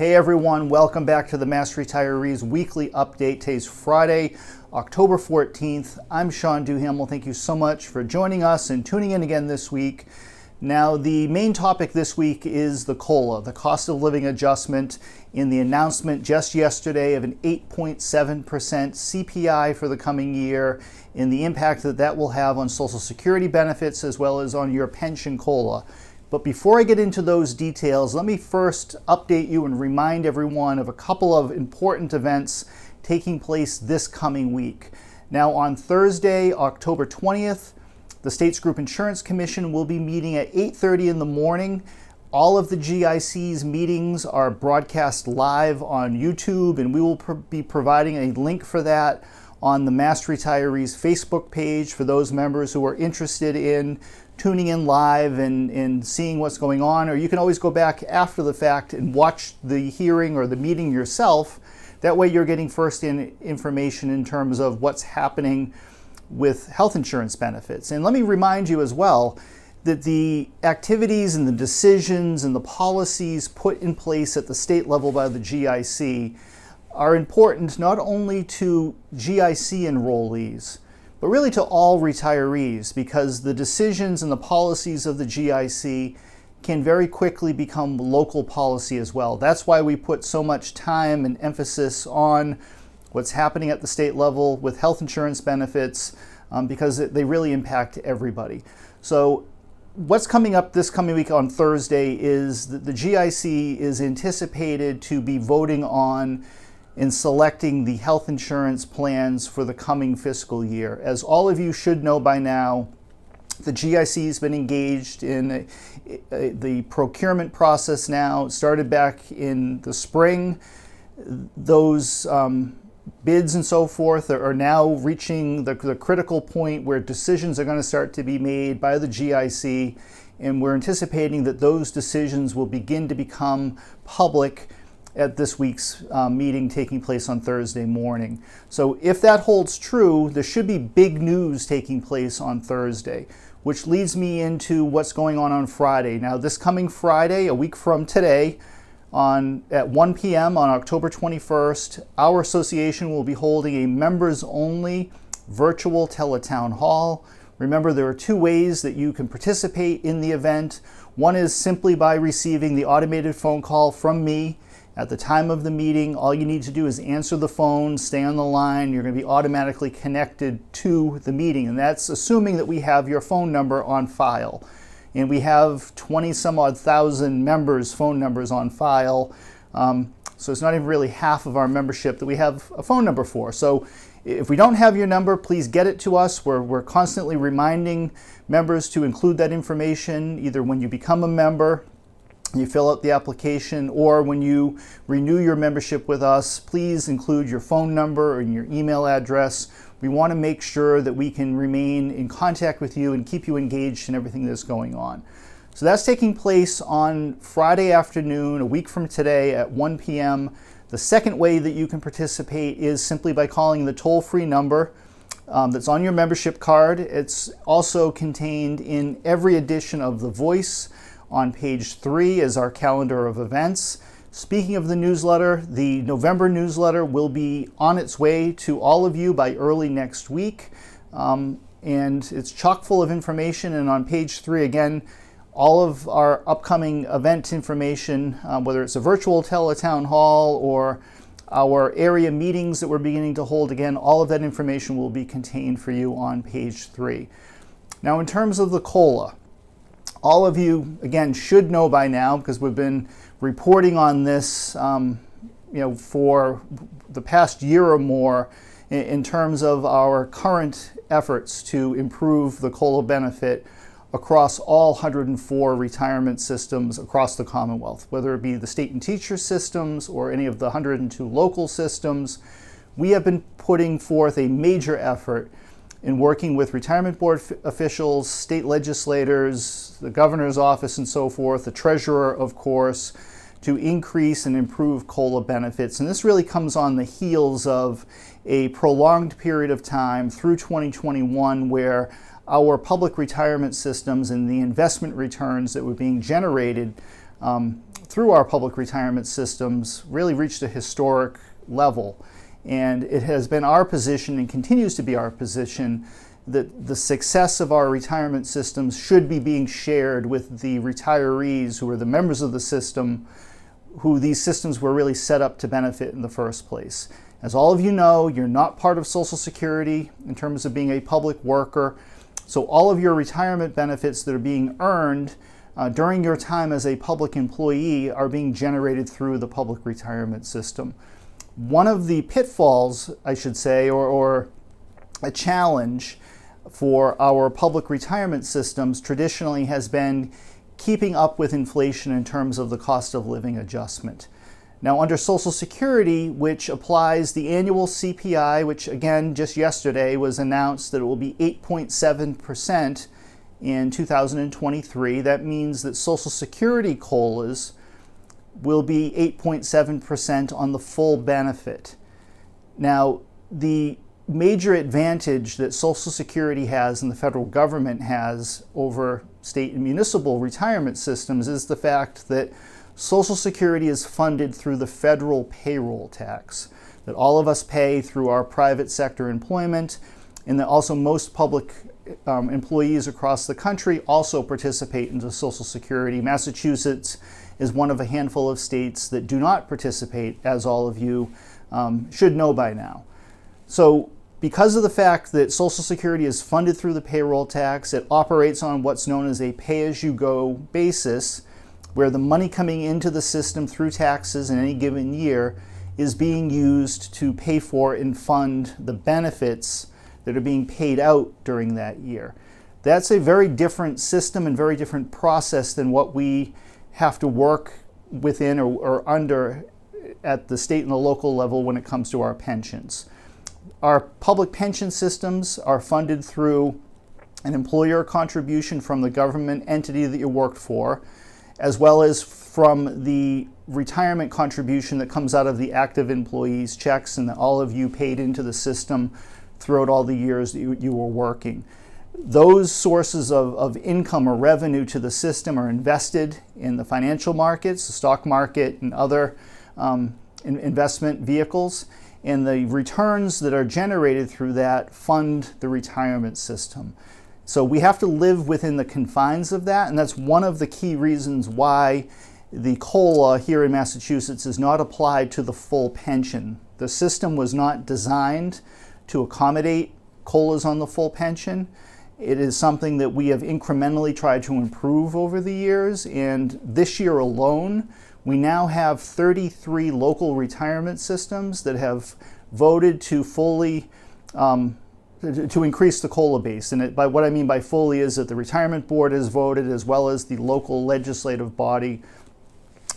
Hey everyone, welcome back to the Mass Retirees Weekly Update. Today's Friday, October 14th. I'm Sean Duhamel. Thank you so much for joining us and tuning in again this week. Now, the main topic this week is the COLA, the cost of living adjustment, in the announcement just yesterday of an 8.7% CPI for the coming year, and the impact that that will have on Social Security benefits as well as on your pension COLA. But before I get into those details, let me first update you and remind everyone of a couple of important events taking place this coming week. Now, on Thursday, October 20th, the State's Group Insurance Commission will be meeting at 8:30 in the morning. All of the GIC's meetings are broadcast live on YouTube, and we will be providing a link for that on the Mass Retirees Facebook page for those members who are interested in tuning in live and seeing what's going on. Or you can always go back after the fact and watch the hearing or the meeting yourself. That way you're getting first-hand information in terms of what's happening with health insurance benefits. And let me remind you as well that the activities and the decisions and the policies put in place at the state level by the GIC are important not only to GIC enrollees, but really to all retirees, because the decisions and the policies of the GIC can very quickly become local policy as well. That's why we put so much time and emphasis on what's happening at the state level with health insurance benefits, because they really impact everybody. So what's coming up this coming week on Thursday is that the GIC is anticipated to be voting on in selecting the health insurance plans for the coming fiscal year. As all of you should know by now, the GIC has been engaged in the procurement process now. It started back in the spring. Those bids and so forth are now reaching the critical point where decisions are going to start to be made by the GIC, and we're anticipating that those decisions will begin to become public at this week's meeting taking place on Thursday morning. So if that holds true, there should be big news taking place on Thursday, which leads me into what's going on Friday. Now, this coming Friday, a week from today, at 1 p.m. on October 21st, our association will be holding a members-only virtual teletown hall. Remember, there are two ways that you can participate in the event. One is simply by receiving the automated phone call from me at the time of the meeting. All you need to do is answer the phone, stay on the line. You're going to be automatically connected to the meeting, and that's assuming that we have your phone number on file. And we have 20 some odd thousand members' phone numbers on file. So it's not even really half of our membership that we have a phone number for. So if we don't have your number, please get it to us. We're constantly reminding members to include that information, either when you become a member, you fill out the application, or when you renew your membership with us. Please include your phone number and your email address. We want to make sure that we can remain in contact with you and keep you engaged in everything that's going on. So that's taking place on Friday afternoon, a week from today at 1 p.m. The second way that you can participate is simply by calling the toll-free number that's on your membership card. It's also contained in every edition of The Voice. On page 3 is our calendar of events. Speaking of the newsletter, the November newsletter will be on its way to all of you by early next week. And it's chock full of information. And on page 3, again, all of our upcoming event information, whether it's a virtual teletown hall or our area meetings that we're beginning to hold, again, all of that information will be contained for you on page 3. Now, in terms of the COLA, all of you, again, should know by now, because we've been reporting on this for the past year or more in terms of our current efforts to improve the COLA benefit across all 104 retirement systems across the Commonwealth, whether it be the state and teacher systems or any of the 102 local systems. We have been putting forth a major effort in working with retirement board officials, state legislators, the governor's office and so forth, the treasurer, of course, to increase and improve COLA benefits. And this really comes on the heels of a prolonged period of time through 2021 where our public retirement systems and the investment returns that were being generated through our public retirement systems really reached a historic level. And it has been our position and continues to be our position that the success of our retirement systems should be being shared with the retirees who are the members of the system, who these systems were really set up to benefit in the first place. As all of you know, you're not part of Social Security in terms of being a public worker. So all of your retirement benefits that are being earned during your time as a public employee are being generated through the public retirement system. One of the pitfalls, I should say, or a challenge for our public retirement systems traditionally has been keeping up with inflation in terms of the cost of living adjustment. Now, under Social Security, which applies the annual CPI, which again just yesterday was announced that it will be 8.7% in 2023, that means that Social Security COLAs will be 8.7% on the full benefit. Now, the major advantage that Social Security has and the federal government has over state and municipal retirement systems is the fact that Social Security is funded through the federal payroll tax that all of us pay through our private sector employment, and that also most public employees across the country also participate into Social Security. Massachusetts is one of a handful of states that do not participate, as all of you should know by now. So because of the fact that Social Security is funded through the payroll tax, it operates on what's known as a pay-as-you-go basis, where the money coming into the system through taxes in any given year is being used to pay for and fund the benefits that are being paid out during that year. That's a very different system and very different process than what we have to work within or under at the state and the local level when it comes to our pensions. Our public pension systems are funded through an employer contribution from the government entity that you worked for, as well as from the retirement contribution that comes out of the active employees' checks and that all of you paid into the system throughout all the years that you were working. Those sources of income or revenue to the system are invested in the financial markets, the stock market, and other investment vehicles, and the returns that are generated through that fund the retirement system. So we have to live within the confines of that, and that's one of the key reasons why the COLA here in Massachusetts is not applied to the full pension. The system was not designed to accommodate COLAs on the full pension. It is something that we have incrementally tried to improve over the years, and this year alone, we now have 33 local retirement systems that have voted to fully to increase the COLA base. And by what I mean by fully is that the retirement board has voted, as well as the local legislative body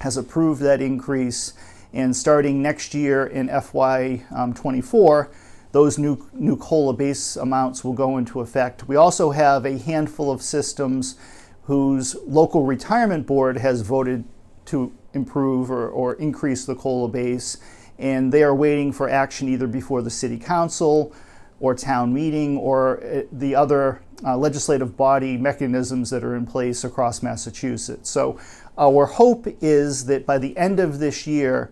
has approved that increase. And starting next year in FY24, those new COLA base amounts will go into effect. We also have a handful of systems whose local retirement board has voted to improve or increase the COLA base, and they are waiting for action either before the city council or town meeting or the other legislative body mechanisms that are in place across Massachusetts. So our hope is that by the end of this year,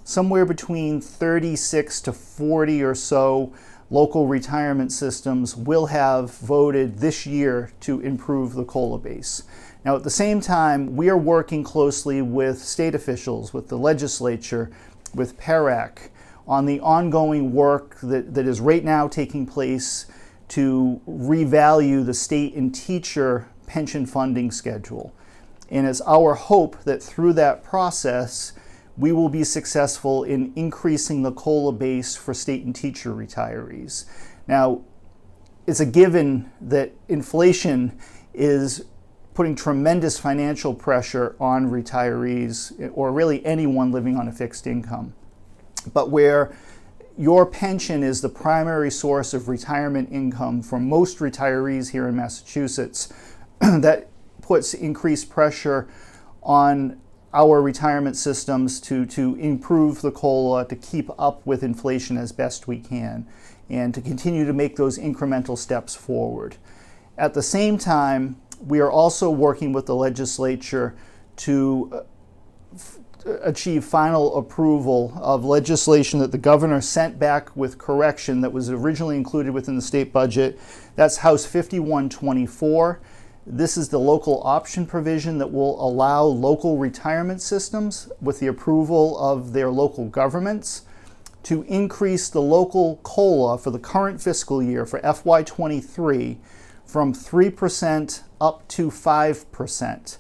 somewhere between 36 to 40 or so local retirement systems will have voted this year to improve the COLA base. Now, at the same time, we are working closely with state officials, with the legislature, with PERAC, on the ongoing work that is right now taking place to revalue the state and teacher pension funding schedule. And it's our hope that through that process, we will be successful in increasing the COLA base for state and teacher retirees. Now, it's a given that inflation is putting tremendous financial pressure on retirees, or really anyone living on a fixed income. But where your pension is the primary source of retirement income for most retirees here in Massachusetts, that puts increased pressure on our retirement systems to improve the COLA, to keep up with inflation as best we can, and to continue to make those incremental steps forward. At the same time, we are also working with the legislature to achieve final approval of legislation that the governor sent back with correction that was originally included within the state budget. That's House 5124. This is the local option provision that will allow local retirement systems, with the approval of their local governments, to increase the local COLA for the current fiscal year for FY23 from 3% up to 5%.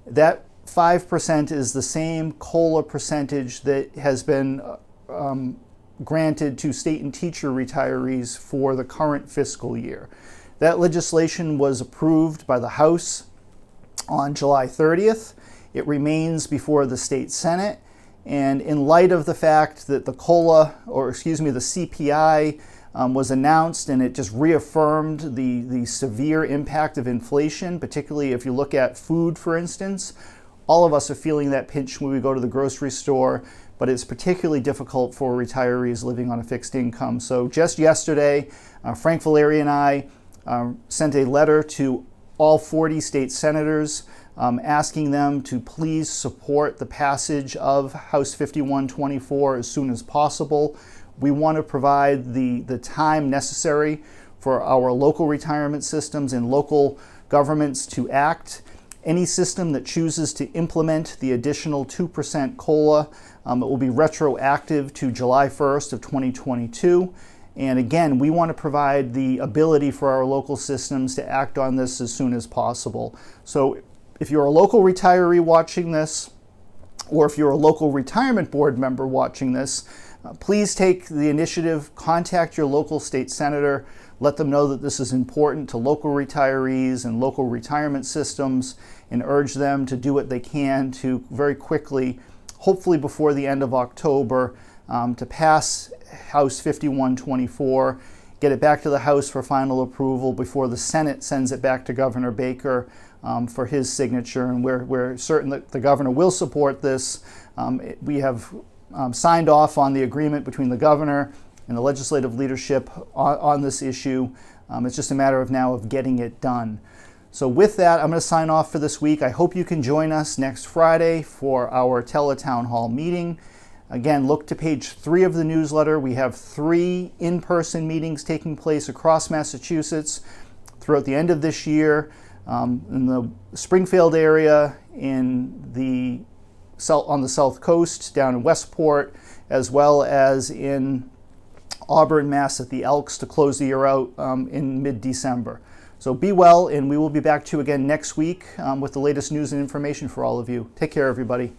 That 5% is the same COLA percentage that has been granted to state and teacher retirees for the current fiscal year. That legislation was approved by the House on July 30th. It remains before the state Senate. And in light of the fact that the CPI was announced, and it just reaffirmed the severe impact of inflation, particularly if you look at food, for instance. All of us are feeling that pinch when we go to the grocery store, but it's particularly difficult for retirees living on a fixed income. So just yesterday, Frank Valeri and I sent a letter to all 40 state senators asking them to please support the passage of House 5124 as soon as possible. We want to provide the time necessary for our local retirement systems and local governments to act. Any system that chooses to implement the additional 2% COLA, it will be retroactive to July 1st of 2022. And again, we want to provide the ability for our local systems to act on this as soon as possible. So if you're a local retiree watching this, or if you're a local retirement board member watching this, please take the initiative, contact your local state senator, let them know that this is important to local retirees and local retirement systems, and urge them to do what they can to very quickly, hopefully before the end of October, to pass House 5124, get it back to the House for final approval before the Senate sends it back to Governor Baker for his signature. And we're certain that the governor will support this. We have signed off on the agreement between the governor and the legislative leadership on this issue. It's just a matter of now of getting it done. So with that, I'm going to sign off for this week. I hope you can join us next Friday for our Teletown Hall meeting. Again, look to page 3 of the newsletter. We have 3 in-person meetings taking place across Massachusetts throughout the end of this year, in the Springfield area, on the South Coast, down in Westport, as well as in Auburn, Mass. At the Elks to close the year out in mid-December. So be well, and we will be back to you again next week with the latest news and information for all of you. Take care, everybody.